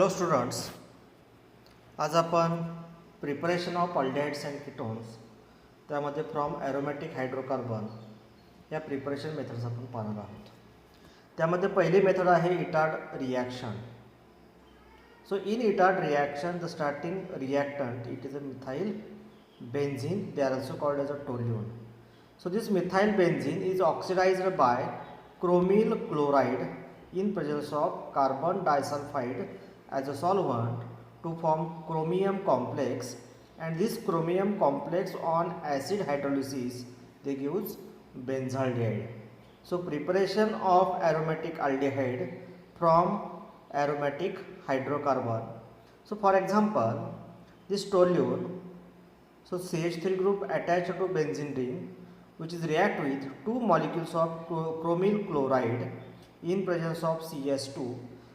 Hello students, आज आपण preparation of aldehydes and ketones त्यामध्ये फ्रॉम ॲरोमॅटिक हायड्रोकार्बन या प्रिपरेशन मेथड्स आपण पाहणार आहोत. त्यामध्ये पहिली मेथड आहे Etard reaction. So in Etard reaction the starting reactant it is a methyl benzene. They are also called as a toluene. So this methyl benzene is oxidized by chromyl chloride in presence of carbon disulfide as a solvent to form chromium complex, and this chromium complex on acid hydrolysis they gives benzaldehyde. So preparation of aromatic aldehyde from aromatic hydrocarbon. So for example, this toluene, so CH3 group attached to benzene ring which is react with two molecules of chromyl chloride in presence of CS2.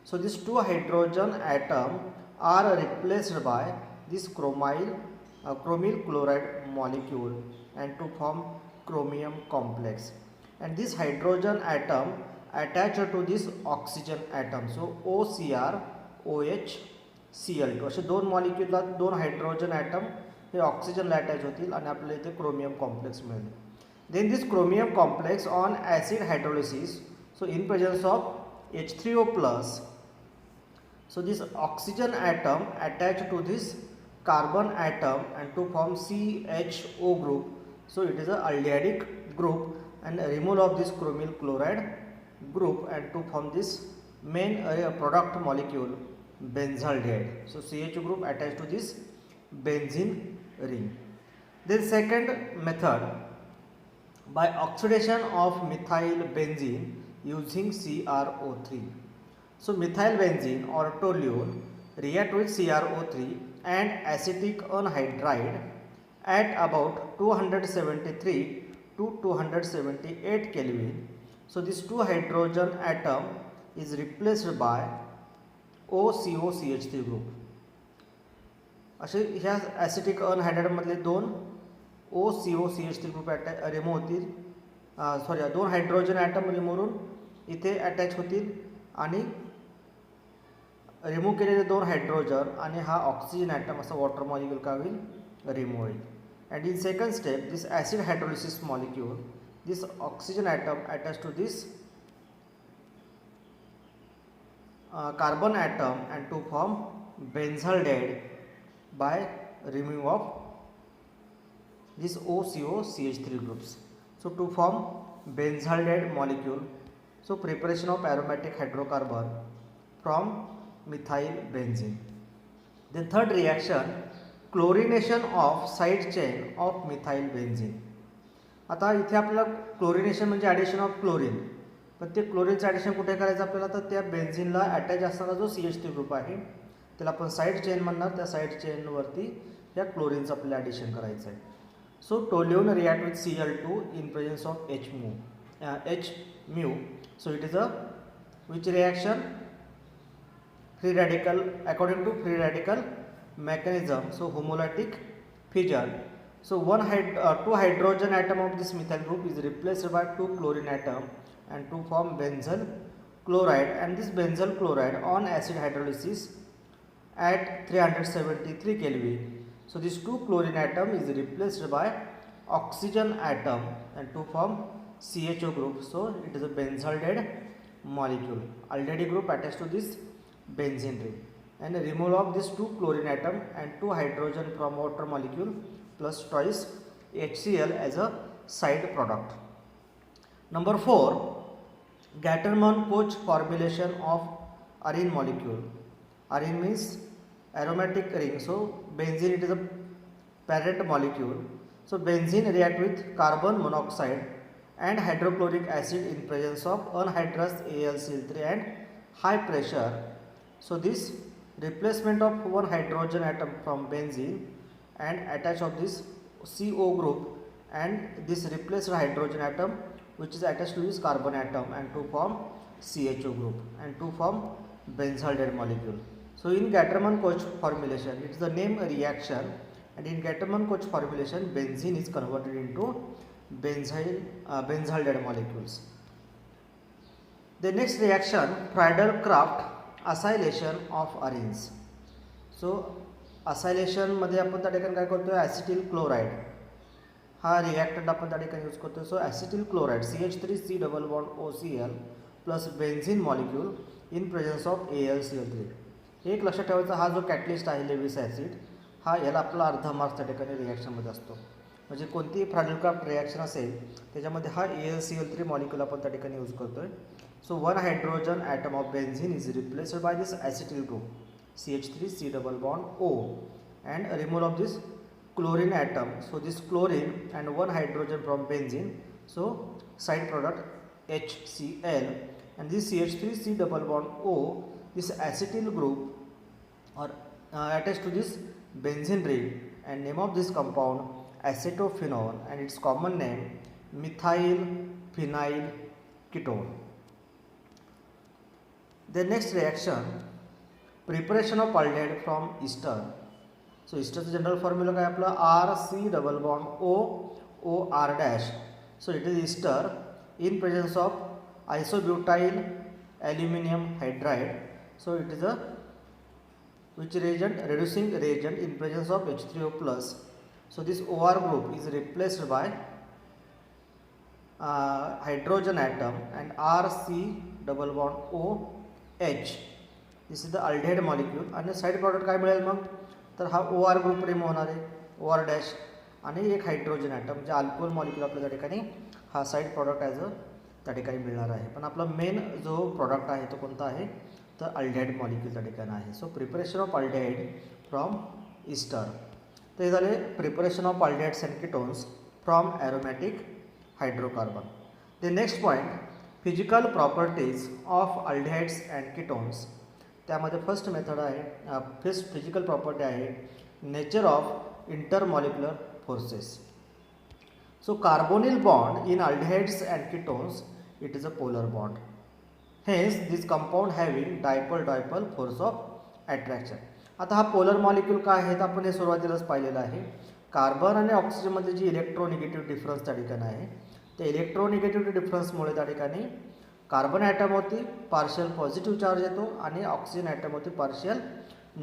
So these two hydrogen atom are replaced by this chromyl chloride molecule and to form chromium complex, and this hydrogen atom attached to this oxygen atom. So OCr OH Cl2 असे दोन मॉलिक्यूलला दोन hydrogen item हे ऑक्सिजनला attach होतील आणि आपल्याला इथे chromium complex मिळेल. Then this chromium complex on acid hydrolysis, so in presence of H3O plus, so this oxygen atom attached to this carbon atom and to form CHO group, so it is a aldehydic group and removal of this chromyl chloride group and to form this main product molecule benzaldehyde. So CHO group attached to this benzene ring. Then second method, by oxidation of methyl benzene using CrO3. So methyl benzene or toluene react with CrO3 and acetic anhydride at about 273 to 278 Kelvin. So this two hydrogen atom is replaced by OCOCH3 group. असे ह्या acetic अनहायड्राइडमधले दोन OCOCH3 group remove होतील, दोन hydrogen item remove होऊन इथे attach होतील आणि remove केलेले दोन हायड्रोजन आणि हा ऑक्सिजन ॲटम असा वॉटर मॉलिक्यूल काय होईल, रिमूव्ह होईल. And in second step this acid hydrolysis molecule, this oxygen atom attach to this carbon atom and to form benzaldehyde by removal of this OCOCH3 groups. So to form benzaldehyde molecule, so preparation of aromatic hydrocarbon from methyl benzene. Then third reaction, chlorination of side chain of methyl benzene. आता इथे आपल्याला chlorination म्हणजे addition of chlorine, पण ते क्लोरीनचं addition कुठे करायचं आपल्याला, तर त्या बेन्झिनला अटॅच असणारा जो CH3 ग्रुप आहे त्याला आपण साईड चेन म्हणणार, त्या साईड चेनवरती या क्लोरीनचं आपल्याला ॲडिशन करायचं आहे. So toluene react with Cl2 in presence of H mu. So it is a which reaction, free radical according to free radical mechanism, so homolytic fission. So two hydrogen atom of this methyl group is replaced by two chlorine atom and to form benzyl chloride, and this benzyl chloride on acid hydrolysis at 373 Kelvin. So this two chlorine atom is replaced by oxygen atom and to form CHO group. So it is a benzaldehyde molecule, aldehyde group attached to this benzene ring, and removal of this two chlorine atom and two hydrogen from water molecule plus twice HCl as a side product. Number 4, Gattermann-Koch formulation of arene molecule. Arene means aromatic ring, so benzene it is a parent molecule. So benzene react with carbon monoxide and hydrochloric acid in presence of anhydrous AlCl3 and high pressure. So this replacement of one hydrogen atom from benzene and attach of this CO group and this replaced hydrogen atom which is attached to this carbon atom and to form CHO group and to form benzaldehyde molecule. So in Gattermann-Koch formulation, it is the name reaction, and in Gattermann-Koch formulation benzene is converted into benzaldehyde molecules. The next reaction, Friedel-Crafts acylation of arenes. So असायलेशनमध्ये आपण त्या ठिकाणी काय करतो आहे, acetyl chloride हा reactant आपण त्या ठिकाणी यूज करतो. So acetyl chloride CH3C double bond OCl plus benzene molecule in presence of AlCl3. एक लक्षात ठेवायचा, हा जो कॅटलिस्ट आहे लेविस ॲसिड हा याला आपला अर्धा मार्क्स त्या ठिकाणी रिॲक्शनमध्ये असतो. म्हणजे कोणतीही फ्रॅगलिक्राफ्ट रिॲक्शन असेल त्याच्यामध्ये हा AlCl3 मॉलिक्यूल आपण त्या ठिकाणी यूज करतो आहे. So one hydrogen atom of benzene is replaced by this acetyl group CH3C double bond O and removal of this chlorine atom. So this chlorine and one hydrogen from benzene, so side product HCl, and this CH3C double bond O, this acetyl group or attached to this benzene ring, and name of this compound acetophenone and its common name methyl phenyl ketone. The next reaction, preparation of aldehyde from ester. So इस्टरचं general formula काय आपला RC double bond OR dash. So it is ester in presence of isobutyl aluminium hydride. So it is a which reagent, reducing reagent in presence of H3O plus. So this OR group is replaced by hydrogen atom and RC double bond OH. This is the aldehyde molecule आणि side product काय मिळेल मग, तर हा OR group remove होणार आहे, OR dash, आणि एक हायड्रोजन ॲटम म्हणजे अल्कोहोल मॉलिक्यूल आपल्या त्या ठिकाणी हा साईड प्रॉडक्ट ॲज अ त्या ठिकाणी मिळणार आहे. पण आपला मेन जो प्रॉडक्ट आहे तो कोणता आहे, तर अल्डेहाइड मॉलिक्यूल त्या ठिकाणी आहे. So preparation of aldehyde from ester. ते झाले preparation of aldehydes and ketones from aromatic hydrocarbon. The next point, physical properties of aldehydes and ketones. त्यामध्ये फर्स्ट मेथड आहे, फर्स्ट फिजिकल प्रॉपर्टी आहे nature of intermolecular forces. So carbonyl bond in aldehydes and ketones it is a polar bond. Hence this compound having dipole force of attraction. आता हा polar molecule काय आहे तर आपण हे सुरुवातीलाच पाहिलेलं आहे. कार्बन आणि ऑक्सिजनमध्ये जी इलेक्ट्रोनिगेटिव्ह डिफरन्स त्या ठिकाणी आहे, त्या इलेक्ट्रोनिगेटिव्ह डिफरन्समुळे त्या ठिकाणी कार्बन ॲटमवरती पार्शियल पॉझिटिव्ह चार्ज येतो आणि ऑक्सिजन ॲटमवरती पार्शियल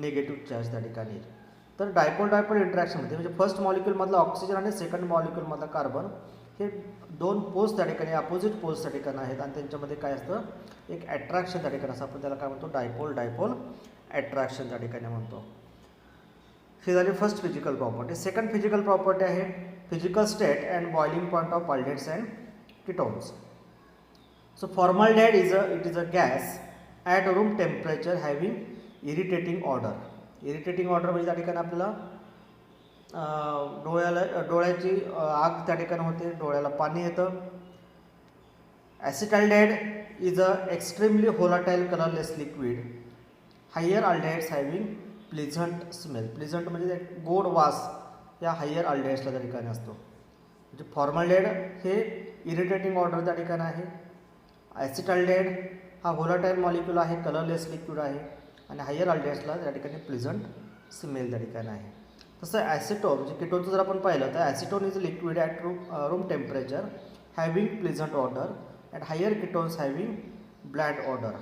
निगेटिव्ह चार्ज त्या ठिकाणी येतो. तर डायपोल इंटरॅक्शनमध्ये म्हणजे फर्स्ट मॉलिक्यूलमधला ऑक्सिजन आणि सेकंड मॉलिक्यूलमधला कार्बन हे दोन पोल्स त्या ठिकाणी अपोजिट पोल्स त्या ठिकाणी आहेत आणि त्यांच्यामध्ये काय असतं, एक अट्रॅक्शन त्या ठिकाणी असं आपण त्याला काय म्हणतो, डायपोल अट्रॅक्शन त्या ठिकाणी म्हणतो. ही झाली first physical property. Second physical property आहे physical state and boiling point of aldehydes and ketones. So formaldehyde is a gas at room temperature having irritating odor. Irritating odor म्हणजे त्या ठिकाणी आपल्याला डोळ्याची आग त्या ठिकाणी होते, डोळ्याला पाणी येतं. Acetaldehyde is a extremely volatile colorless liquid. Higher aldehydes having pleasant smell. Pleasant म्हणजे एक गोड वास या हायर अल्डेहाइड्सला त्या ठिकाणी असतो. म्हणजे फॉर्मल्डेहाइड हे इरिटेटिंग ऑर्डर त्या ठिकाणी आहे. ॲसिटाल्डेहाइड हा व्होलाटाईल मॉलिक्यूल आहे, कलरलेस लिक्विड आहे आणि हायर अल्डेहाइड्सला त्या ठिकाणी प्लेझंट स्मेल त्या ठिकाणी आहे. तसं ॲसिटोन म्हणजे कीटोनचं जर आपण पाहिलं तर acetone is liquid at room temperature having pleasant odour and higher ketones having bland odour.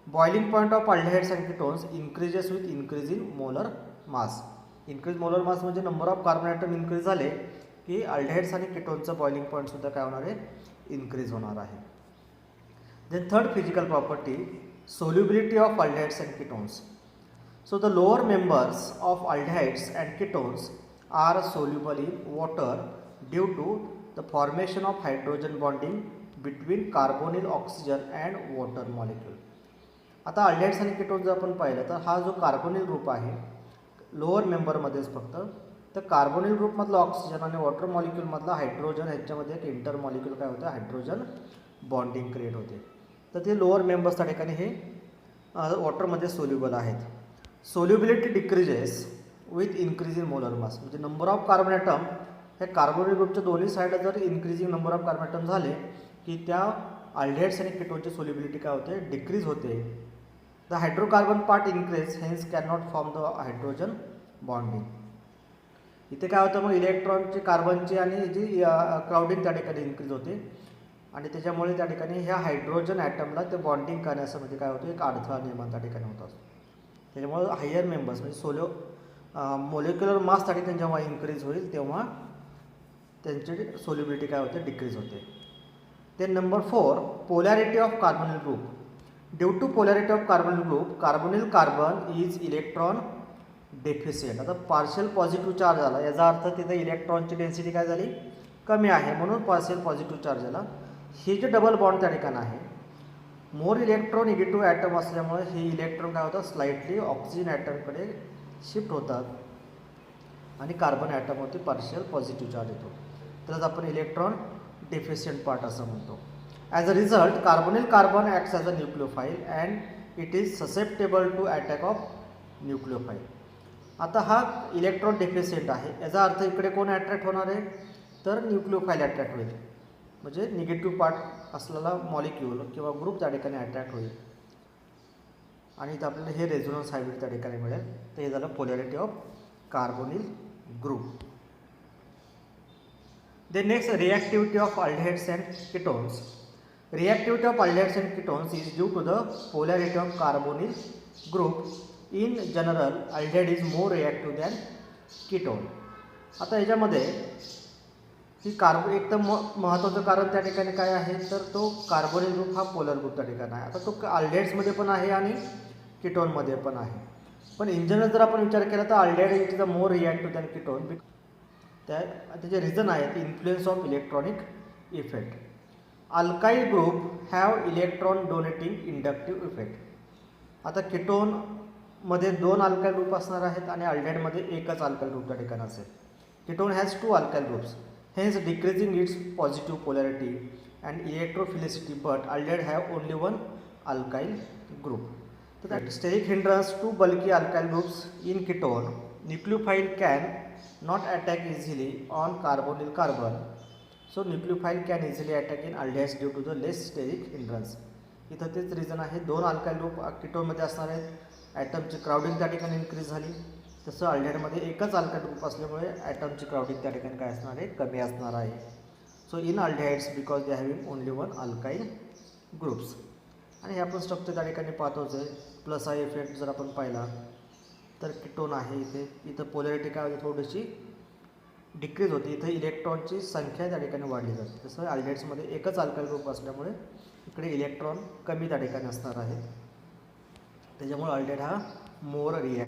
Boiling point of aldehydes and ketones increases with increase in molar mass. Increase molar mass म्हणजे number of carbon atom increase झाले की अल्डेहाइड्स आणि कीटोनचं boiling पॉईंटसुद्धा काय होणार आहे, increase होणार आहे. Then third physical property, solubility of aldehydes and ketones. So the lower members of aldehydes and ketones are soluble in water due to the formation of hydrogen bonding between carbonyl oxygen and water molecule. आता अल्डेहाइड्स आणि ketone जर आपण पाहिलं तर हा जो carbonyl group आहे lower मेंबरमध्येच फक्त, तर कार्बोनिल ग्रुपमधला ऑक्सिजन आणि वॉटर मॉलिक्यूलमधला हायड्रोजन ह्याच्यामध्ये एक इंटर मॉलिक्यूल काय होतं, हायड्रोजन बॉन्डिंग क्रिएट होते. तर ते लोअर मेंबर्स त्या ठिकाणी हे वॉटरमध्ये सोल्युबल आहेत. Solubility decreases with increase in molar mass. म्हणजे नंबर ऑफ कार्बन ॲटम हे कार्बोनिल ग्रुपच्या दोन्ही साईडला जर increasing number of carbon atom झाले की त्या अल्डेहाइड्स आणि कीटोनची सोल्युबिलिटी काय होते, डिक्रीज होते. The hydrocarbon part increase hence can not form the hydrogen bonding. इथे काय होतं मग इलेक्ट्रॉनची कार्बनची आणि जी क्राउडिंग त्या ठिकाणी इन्क्रीज होते आणि त्याच्यामुळे त्या ठिकाणी ह्या हायड्रोजन ॲटमला ते बॉन्डिंग करण्यासाठी काय होतं, एक अडथळा निर्माण त्या ठिकाणी होत असतो. त्याच्यामुळे हायर मेंबर्स म्हणजे मोलिक्युलर मास त्या ठिकाणी जेव्हा इन्क्रीज होईल तेव्हा त्यांची सोल्युबिलिटी काय होते, डिक्रीज होते. Then number 4, polarity of carbonyl group. Due to polarity of carbonyl group, carbonyl carbon is electron deficient. आता पार्शियल पॉझिटिव्ह चार्ज आला, याचा अर्थ तिथे इलेक्ट्रॉनची डेन्सिटी काय झाली, कमी आहे, म्हणून पार्शियल पॉझिटिव्ह चार्ज आला. हे जे डबल बॉन्ड त्या ठिकाणी आहे, मोर इलेक्ट्रोनिगेटिव्ह ॲटम असल्यामुळे हे इलेक्ट्रॉन काय होतात, स्लाइटली ऑक्सिजन ॲटमकडे शिफ्ट होतात आणि कार्बन ॲटमवरती पार्शियल पॉझिटिव्ह चार्ज येतो. तरच आपण इलेक्ट्रॉन डेफिशियंट पार्ट असं म्हणतो. As a result, carbonyl carbon acts as a nucleophile and it is susceptible to attack of nucleophile. आता हा इलेक्ट्रॉन डेफिशियंट आहे, याचा अर्थ इकडे कोण अट्रॅक्ट होणार आहे, तर न्यूक्लिओफाईल अट्रॅक्ट होईल. म्हणजे निगेटिव्ह पार्ट असलेला मॉलिक्यूल किंवा ग्रुप त्या ठिकाणी अट्रॅक्ट होईल आणि इथं आपल्याला हे रेझोनन्स हायब्रिड त्या ठिकाणी मिळेल. तर हे झालं polarity of carbonyl group. The next, reactivity of aldehydes and ketones. Reactivity of aldehydes and ketones is due to the polarity of carbonyl group. In general, aldehyde is more reactive than ketone. आता याच्यामध्ये ही एकदम महत्त्वाचं कारण त्या ठिकाणी काय आहे, तर तो कार्बोनिल ग्रुप हा पोलर ग्रुप त्या ठिकाणी आहे. आता तो अल्डेहाइड्समध्ये पण आहे आणि किटोनमध्ये पण आहे. पण इन जनरल जर आपण विचार केला तर aldehyde is the more reactive than ketone. त्याचे रिझन आहे influence of electronic effect. Alkyl group have electron donating inductive effect. आता किटोनमध्ये 2 अल्काईल ग्रुप असणार आहेत आणि अल्डेहाइडमध्ये एकच अल्काईल ग्रुप त्या ठिकाणी असेल. Ketone has 2 alkyl groups, hence decreasing its positive polarity and electrophilicity, but aldehyde have only 1 alkyl group. So that steric hindrance to bulky alkyl groups in ketone. Nucleophile can not attack easily on carbonyl carbon, so nucleophile can easily attack in aldehydes due to the less steric hindrance. इथं तेच reason आहे, 2 alkyl group किटोनमध्ये असणार आहेत, ॲटमची crowding त्या ठिकाणी increase झाली. तसं अल्डेहाइडमध्ये एकच अल्काईल ग्रुप असल्यामुळे ॲटमची क्राउडिंग त्या ठिकाणी काय असणार आहे, कमी असणार आहे. So in aldehydes because they having only 1 alkyl groups. आणि हे आपण स्ट्रक्चर त्या ठिकाणी पाहतोच आहे. प्लस आय इफेक्ट जर आपण पाहिला तर किटोन आहे, इथं पोलॅरिटी काय होते, थोडीशी डिक्रीज होते. इथं इलेक्ट्रॉनची संख्या त्या ठिकाणी वाढली जाते. तसं अल्डेहाइड्समध्ये एकच अल्काईल ग्रुप असल्यामुळे इकडे इलेक्ट्रॉन कमी त्या ठिकाणी असणार आहेत. त्याच्यामुळे अल्डेहाइड हा मोर रिॲक्ट